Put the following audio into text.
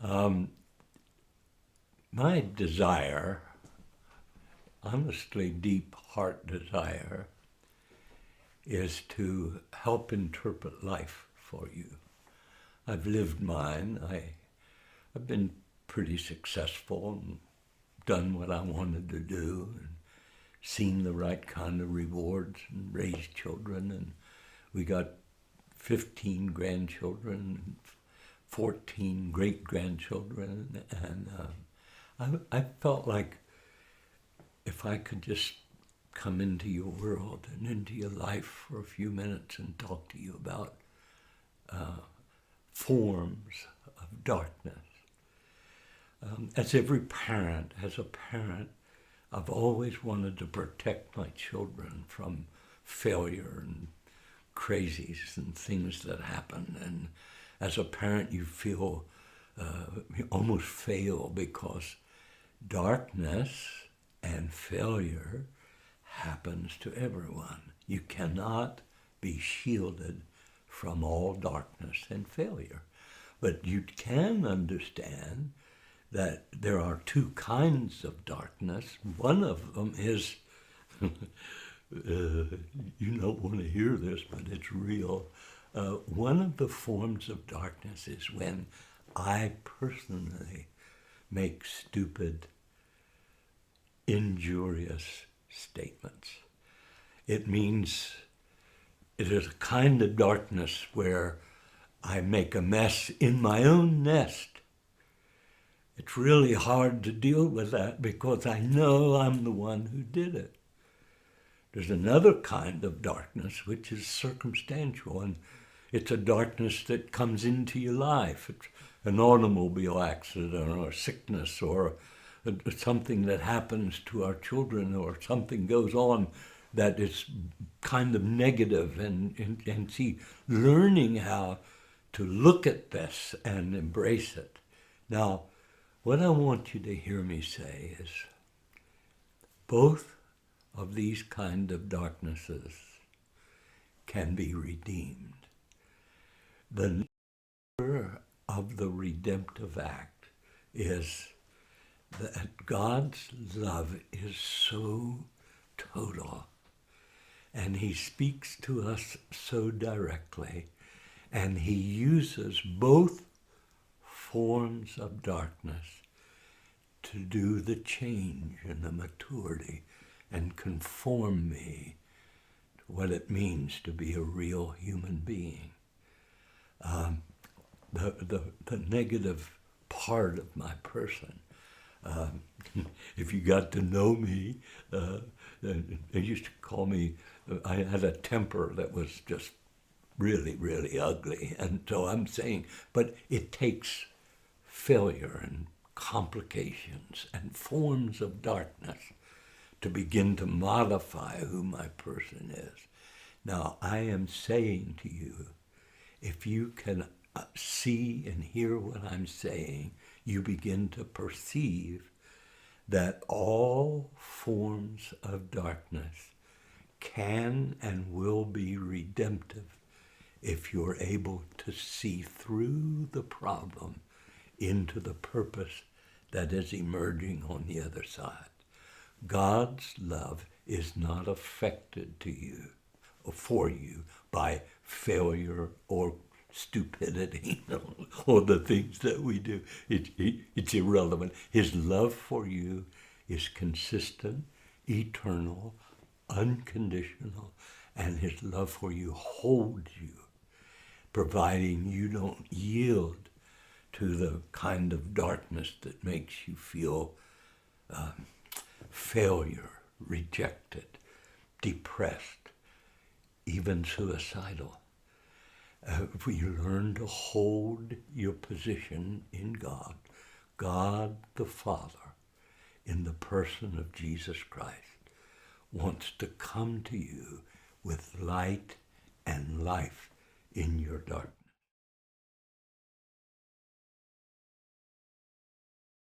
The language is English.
My desire, honestly deep heart desire, is to help interpret life for you. I've lived mine. I've been pretty successful and done what I wanted to do and seen the right kind of rewards and raised children. And we got 15 grandchildren and 14 great-grandchildren. And I felt like if I could just come into your world and into your life for a few minutes and talk to you about forms of darkness. As a parent, I've always wanted to protect my children from failure and crazies and things that happen. And as a parent, you feel you almost fail because darkness and failure happens to everyone. You cannot be shielded from all darkness and failure. But you can understand that there are two kinds of darkness. One of them is, you don't want to hear this, but it's real. One of the forms of darkness is when I personally make stupid, injurious statements. It means it is a kind of darkness where I make a mess in my own nest. It's really hard to deal with that because I know I'm the one who did it. There's another kind of darkness which is circumstantial, and it's a darkness that comes into your life. It's an automobile accident or sickness or something that happens to our children or something goes on that is kind of negative, and see, learning how to look at this and embrace it. Now, what I want you to hear me say is both of these kind of darknesses can be redeemed. The nature of the redemptive act is that God's love is so total, and he speaks to us so directly, and he uses both forms of darkness to do the change and the maturity and conform me to what it means to be a real human being. The negative part of my person, if you got to know me, they used to call me, I had a temper that was just really, really ugly. And so I'm saying, but it takes failure and complications and forms of darkness to begin to modify who my person is. Now, I am saying to you, if you can see and hear what I'm saying, you begin to perceive that all forms of darkness can and will be redemptive if you're able to see through the problem into the purpose that is emerging on the other side. God's love is not affected to you or for you by failure or stupidity or the things that we do. It's irrelevant. His love for you is consistent, eternal, unconditional, and his love for you holds you, providing you don't yield to the kind of darkness that makes you feel failure, rejected, depressed, even suicidal. If we learn to hold your position in God, God the Father, in the person of Jesus Christ, wants to come to you with light and life in your darkness.